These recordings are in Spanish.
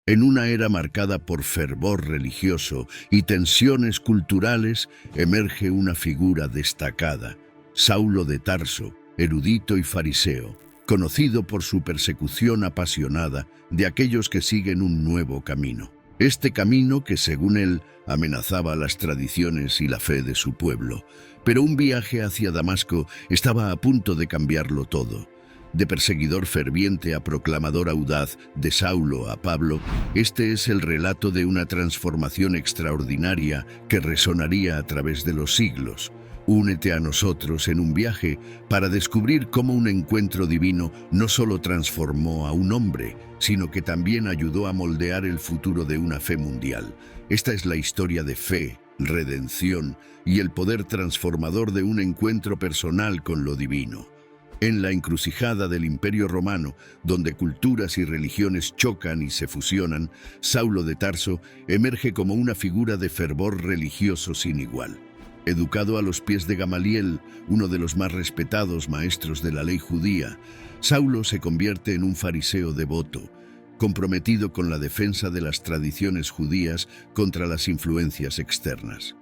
En una era marcada por fervor religioso y tensiones culturales, emerge una figura destacada, Saulo de Tarso, erudito y fariseo, conocido por su persecución apasionada de aquellos que siguen un nuevo camino. Este camino que, según él, amenazaba las tradiciones y la fe de su pueblo. Pero un viaje hacia Damasco estaba a punto de cambiarlo todo. De perseguidor ferviente a proclamador audaz, de Saulo a Pablo, este es el relato de una transformación extraordinaria que resonaría a través de los siglos. Únete a nosotros en un viaje para descubrir cómo un encuentro divino no solo transformó a un hombre, sino que también ayudó a moldear el futuro de una fe mundial. Esta es la historia de fe, redención y el poder transformador de un encuentro personal con lo divino. En la encrucijada del Imperio Romano, donde culturas y religiones chocan y se fusionan, Saulo de Tarso emerge como una figura de fervor religioso sin igual. Educado a los pies de Gamaliel, uno de los más respetados maestros de la ley judía, Saulo se convierte en un fariseo devoto, comprometido con la defensa de las tradiciones judías contra las influencias externas.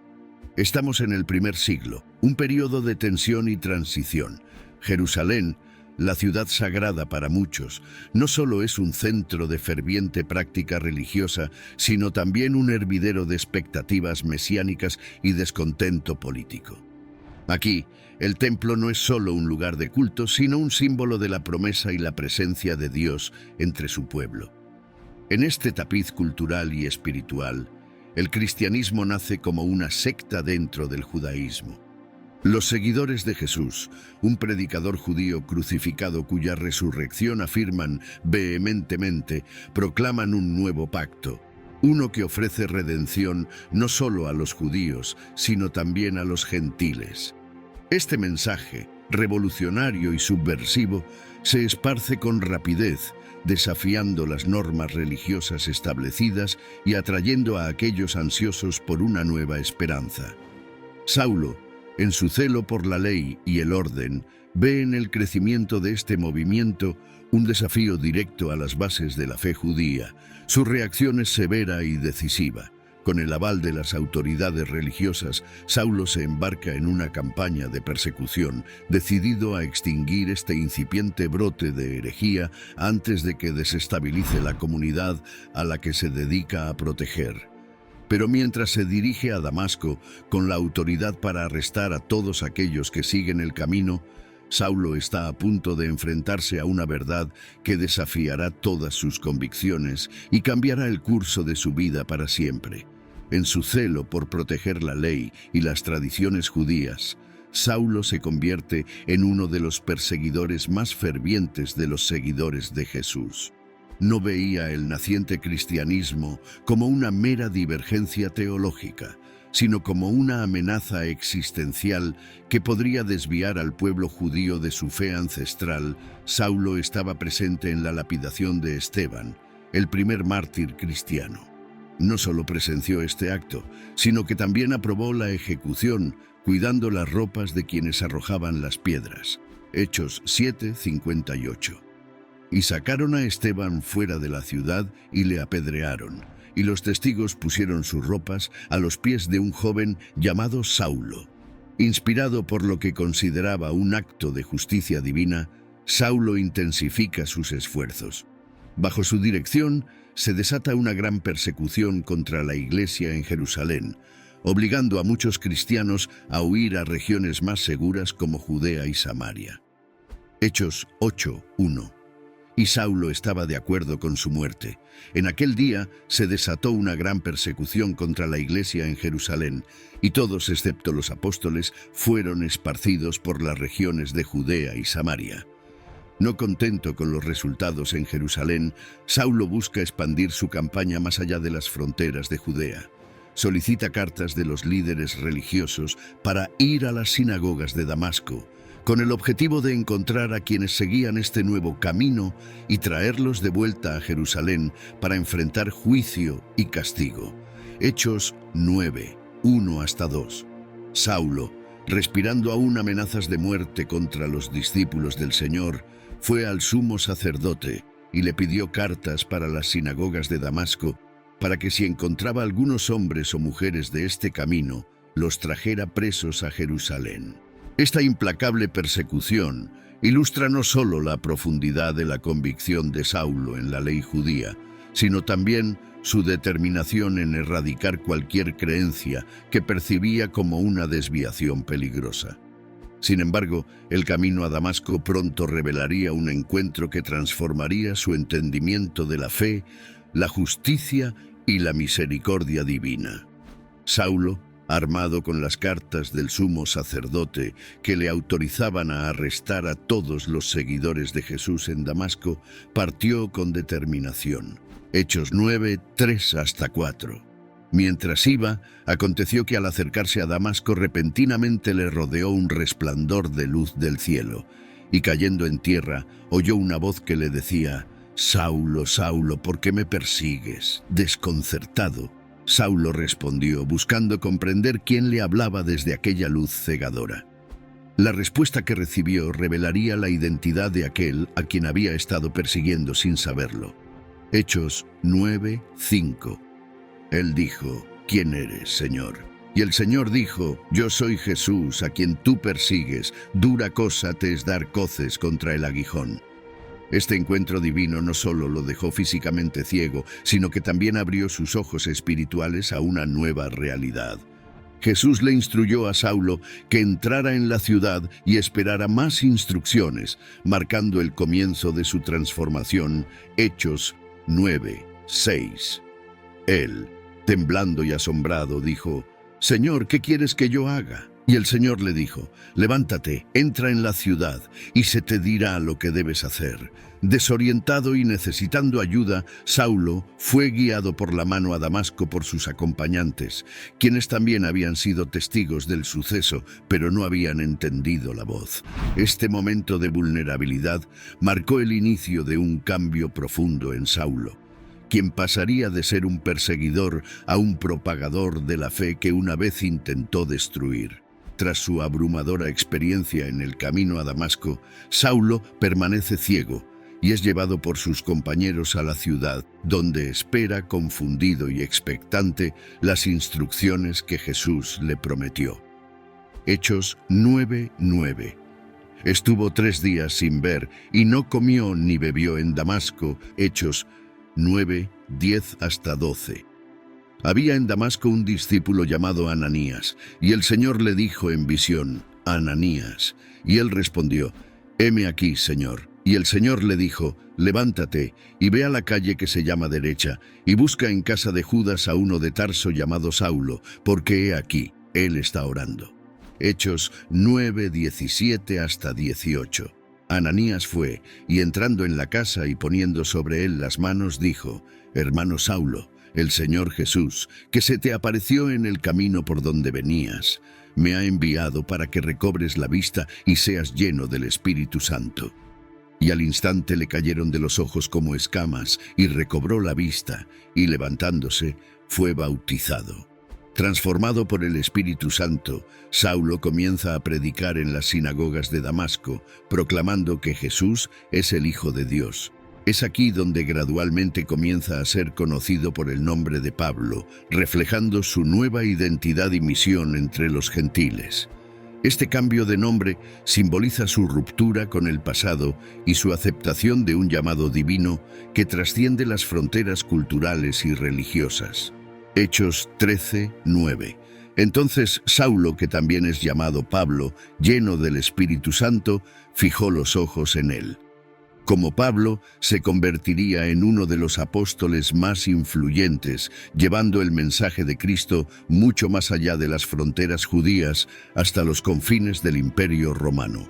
Estamos en el primer siglo, un periodo de tensión y transición. Jerusalén, la ciudad sagrada para muchos, no solo es un centro de ferviente práctica religiosa, sino también un hervidero de expectativas mesiánicas y descontento político. Aquí, el templo no es solo un lugar de culto, sino un símbolo de la promesa y la presencia de Dios entre su pueblo. En este tapiz cultural y espiritual, el cristianismo nace como una secta dentro del judaísmo. Los seguidores de Jesús, un predicador judío crucificado cuya resurrección afirman vehementemente, proclaman un nuevo pacto, uno que ofrece redención no solo a los judíos, sino también a los gentiles. Este mensaje, revolucionario y subversivo, se esparce con rapidez, desafiando las normas religiosas establecidas y atrayendo a aquellos ansiosos por una nueva esperanza. Saulo, en su celo por la ley y el orden, ve en el crecimiento de este movimiento un desafío directo a las bases de la fe judía. Su reacción es severa y decisiva. Con el aval de las autoridades religiosas, Saulo se embarca en una campaña de persecución, decidido a extinguir este incipiente brote de herejía antes de que desestabilice la comunidad a la que se dedica a proteger. Pero mientras se dirige a Damasco con la autoridad para arrestar a todos aquellos que siguen el camino, Saulo está a punto de enfrentarse a una verdad que desafiará todas sus convicciones y cambiará el curso de su vida para siempre. En su celo por proteger la ley y las tradiciones judías, Saulo se convierte en uno de los perseguidores más fervientes de los seguidores de Jesús. No veía el naciente cristianismo como una mera divergencia teológica, sino como una amenaza existencial que podría desviar al pueblo judío de su fe ancestral. Saulo estaba presente en la lapidación de Esteban, el primer mártir cristiano. No solo presenció este acto, sino que también aprobó la ejecución, cuidando las ropas de quienes arrojaban las piedras. Hechos 7:58. Y sacaron a Esteban fuera de la ciudad y le apedrearon, y los testigos pusieron sus ropas a los pies de un joven llamado Saulo. Inspirado por lo que consideraba un acto de justicia divina, Saulo intensifica sus esfuerzos. Bajo su dirección, se desata una gran persecución contra la Iglesia en Jerusalén, obligando a muchos cristianos a huir a regiones más seguras como Judea y Samaria. Hechos 8:1. Y Saulo estaba de acuerdo con su muerte. En aquel día se desató una gran persecución contra la Iglesia en Jerusalén, y todos excepto los apóstoles fueron esparcidos por las regiones de Judea y Samaria. No contento con los resultados en Jerusalén, Saulo busca expandir su campaña más allá de las fronteras de Judea. Solicita cartas de los líderes religiosos para ir a las sinagogas de Damasco, con el objetivo de encontrar a quienes seguían este nuevo camino y traerlos de vuelta a Jerusalén para enfrentar juicio y castigo. Hechos 9:1-2. Saulo, respirando aún amenazas de muerte contra los discípulos del Señor, fue al sumo sacerdote, y le pidió cartas para las sinagogas de Damasco, para que si encontraba algunos hombres o mujeres de este camino, los trajera presos a Jerusalén. Esta implacable persecución ilustra no solo la profundidad de la convicción de Saulo en la ley judía, sino también su determinación en erradicar cualquier creencia que percibía como una desviación peligrosa. Sin embargo, el camino a Damasco pronto revelaría un encuentro que transformaría su entendimiento de la fe, la justicia y la misericordia divina. Saulo, armado con las cartas del sumo sacerdote que le autorizaban a arrestar a todos los seguidores de Jesús en Damasco, partió con determinación. Hechos 9, 3 hasta 4. Mientras iba, aconteció que al acercarse a Damasco repentinamente le rodeó un resplandor de luz del cielo, y cayendo en tierra, oyó una voz que le decía: «Saulo, Saulo, ¿por qué me persigues?». Desconcertado, Saulo respondió, buscando comprender quién le hablaba desde aquella luz cegadora. La respuesta que recibió revelaría la identidad de aquel a quien había estado persiguiendo sin saberlo. Hechos 9, 5. Él dijo: «¿Quién eres, Señor?». Y el Señor dijo: «Yo soy Jesús, a quien tú persigues. Dura cosa te es dar coces contra el aguijón». Este encuentro divino no solo lo dejó físicamente ciego, sino que también abrió sus ojos espirituales a una nueva realidad. Jesús le instruyó a Saulo que entrara en la ciudad y esperara más instrucciones, marcando el comienzo de su transformación. Hechos 9, 6. Él, temblando y asombrado, dijo: «Señor, ¿qué quieres que yo haga?». Y el Señor le dijo: «Levántate, entra en la ciudad, y se te dirá lo que debes hacer». Desorientado y necesitando ayuda, Saulo fue guiado por la mano a Damasco por sus acompañantes, quienes también habían sido testigos del suceso, pero no habían entendido la voz. Este momento de vulnerabilidad marcó el inicio de un cambio profundo en Saulo, quien pasaría de ser un perseguidor a un propagador de la fe que una vez intentó destruir. Tras su abrumadora experiencia en el camino a Damasco, Saulo permanece ciego y es llevado por sus compañeros a la ciudad, donde espera confundido y expectante las instrucciones que Jesús le prometió. Hechos 9, 9. Estuvo 3 días sin ver y no comió ni bebió en Damasco. Hechos 9, 10 hasta 12. Había en Damasco un discípulo llamado Ananías, y el Señor le dijo en visión: «Ananías». Y él respondió: «Heme aquí, Señor». Y el Señor le dijo: «Levántate y ve a la calle que se llama Derecha, y busca en casa de Judas a uno de Tarso llamado Saulo, porque he aquí, él está orando». Hechos 9, 17 hasta 18. Ananías fue, y entrando en la casa y poniendo sobre él las manos, dijo: «Hermano Saulo, el Señor Jesús, que se te apareció en el camino por donde venías, me ha enviado para que recobres la vista y seas lleno del Espíritu Santo». Y al instante le cayeron de los ojos como escamas, y recobró la vista, y levantándose, fue bautizado. Transformado por el Espíritu Santo, Saulo comienza a predicar en las sinagogas de Damasco, proclamando que Jesús es el Hijo de Dios. Es aquí donde gradualmente comienza a ser conocido por el nombre de Pablo, reflejando su nueva identidad y misión entre los gentiles. Este cambio de nombre simboliza su ruptura con el pasado y su aceptación de un llamado divino que trasciende las fronteras culturales y religiosas. Hechos 13, 9. Entonces Saulo, que también es llamado Pablo, lleno del Espíritu Santo, fijó los ojos en él. Como Pablo, se convertiría en uno de los apóstoles más influyentes, llevando el mensaje de Cristo mucho más allá de las fronteras judías hasta los confines del Imperio Romano.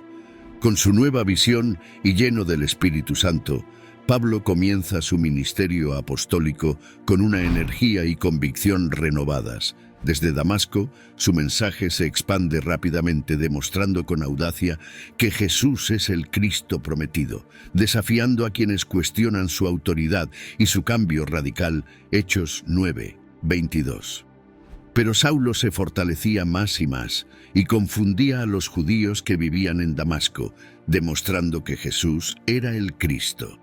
Con su nueva visión y lleno del Espíritu Santo, Pablo comienza su ministerio apostólico con una energía y convicción renovadas. Desde Damasco, su mensaje se expande rápidamente, demostrando con audacia que Jesús es el Cristo prometido, desafiando a quienes cuestionan su autoridad y su cambio radical. Hechos 9, 22. Pero Saulo se fortalecía más y confundía a los judíos que vivían en Damasco, demostrando que Jesús era el Cristo.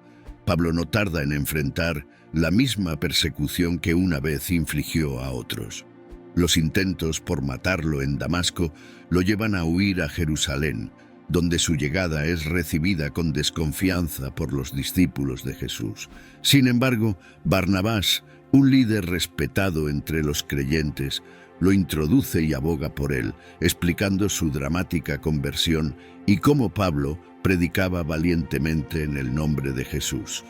Pablo no tarda en enfrentar la misma persecución que una vez infligió a otros. Los intentos por matarlo en Damasco lo llevan a huir a Jerusalén, donde su llegada es recibida con desconfianza por los discípulos de Jesús. Sin embargo, Barnabás, un líder respetado entre los creyentes, lo introduce y aboga por él, explicando su dramática conversión y cómo Pablo predicaba valientemente en el nombre de Jesús.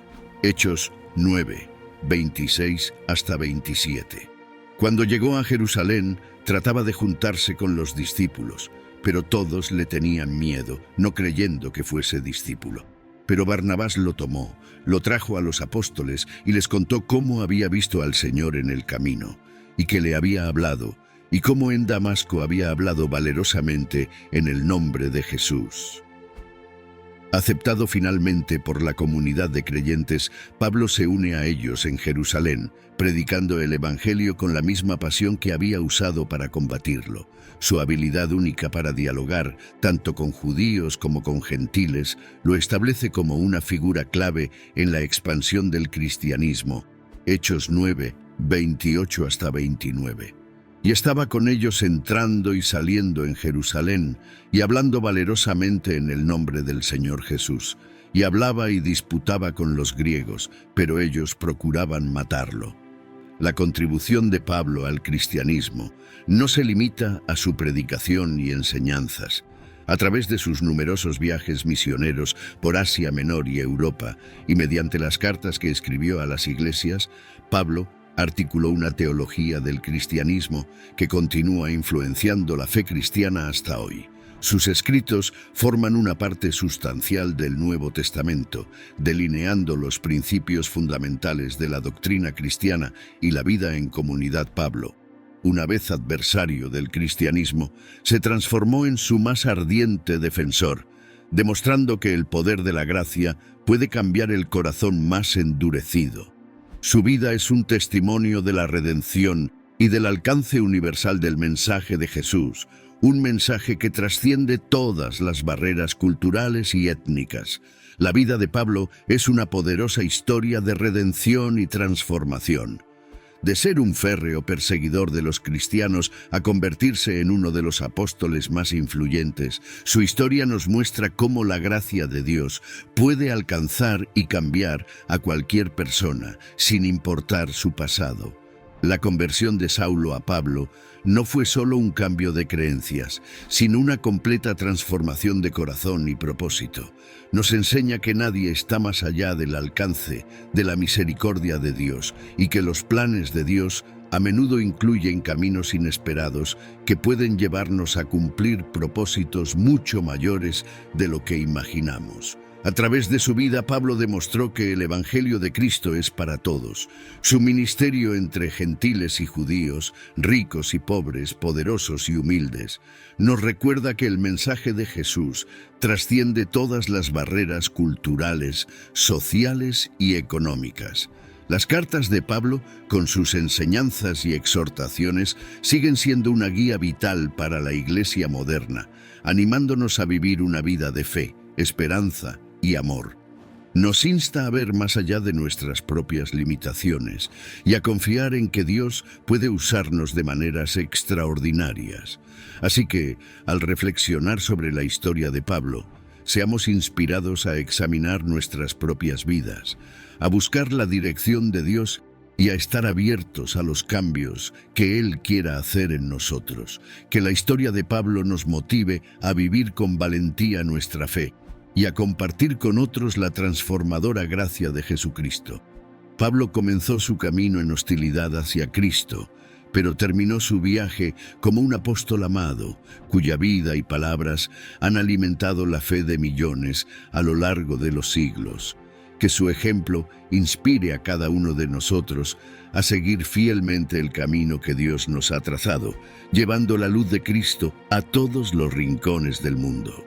Hechos 9, 26 hasta 27. Cuando llegó a Jerusalén, trataba de juntarse con los discípulos, pero todos le tenían miedo, no creyendo que fuese discípulo. Pero Barnabás lo tomó, lo trajo a los apóstoles y les contó cómo había visto al Señor en el camino, y que le había hablado, y cómo en Damasco había hablado valerosamente en el nombre de Jesús. Aceptado finalmente por la comunidad de creyentes, Pablo se une a ellos en Jerusalén, predicando el Evangelio con la misma pasión que había usado para combatirlo. Su habilidad única para dialogar, tanto con judíos como con gentiles, lo establece como una figura clave en la expansión del cristianismo. Hechos 9, 28 hasta 29. Y estaba con ellos entrando y saliendo en Jerusalén, y hablando valerosamente en el nombre del Señor Jesús. Y hablaba y disputaba con los griegos, pero ellos procuraban matarlo. La contribución de Pablo al cristianismo no se limita a su predicación y enseñanzas. A través de sus numerosos viajes misioneros por Asia Menor y Europa, y mediante las cartas que escribió a las iglesias, Pablo articuló una teología del cristianismo que continúa influenciando la fe cristiana hasta hoy. Sus escritos forman una parte sustancial del Nuevo Testamento, delineando los principios fundamentales de la doctrina cristiana y la vida en comunidad. Pablo, una vez adversario del cristianismo, se transformó en su más ardiente defensor, demostrando que el poder de la gracia puede cambiar el corazón más endurecido. Su vida es un testimonio de la redención y del alcance universal del mensaje de Jesús, un mensaje que trasciende todas las barreras culturales y étnicas. La vida de Pablo es una poderosa historia de redención y transformación. De ser un férreo perseguidor de los cristianos a convertirse en uno de los apóstoles más influyentes, su historia nos muestra cómo la gracia de Dios puede alcanzar y cambiar a cualquier persona, sin importar su pasado. La conversión de Saulo a Pablo no fue solo un cambio de creencias, sino una completa transformación de corazón y propósito. Nos enseña que nadie está más allá del alcance de la misericordia de Dios y que los planes de Dios a menudo incluyen caminos inesperados que pueden llevarnos a cumplir propósitos mucho mayores de lo que imaginamos. A través de su vida, Pablo demostró que el Evangelio de Cristo es para todos. Su ministerio entre gentiles y judíos, ricos y pobres, poderosos y humildes, nos recuerda que el mensaje de Jesús trasciende todas las barreras culturales, sociales y económicas. Las cartas de Pablo, con sus enseñanzas y exhortaciones, siguen siendo una guía vital para la Iglesia moderna, animándonos a vivir una vida de fe, esperanza y amor. Nos insta a ver más allá de nuestras propias limitaciones y a confiar en que Dios puede usarnos de maneras extraordinarias. Así que, al reflexionar sobre la historia de Pablo, seamos inspirados a examinar nuestras propias vidas, a buscar la dirección de Dios y a estar abiertos a los cambios que Él quiera hacer en nosotros. Que la historia de Pablo nos motive a vivir con valentía nuestra fe y a compartir con otros la transformadora gracia de Jesucristo. Pablo comenzó su camino en hostilidad hacia Cristo, pero terminó su viaje como un apóstol amado, cuya vida y palabras han alimentado la fe de millones a lo largo de los siglos. Que su ejemplo inspire a cada uno de nosotros a seguir fielmente el camino que Dios nos ha trazado, llevando la luz de Cristo a todos los rincones del mundo.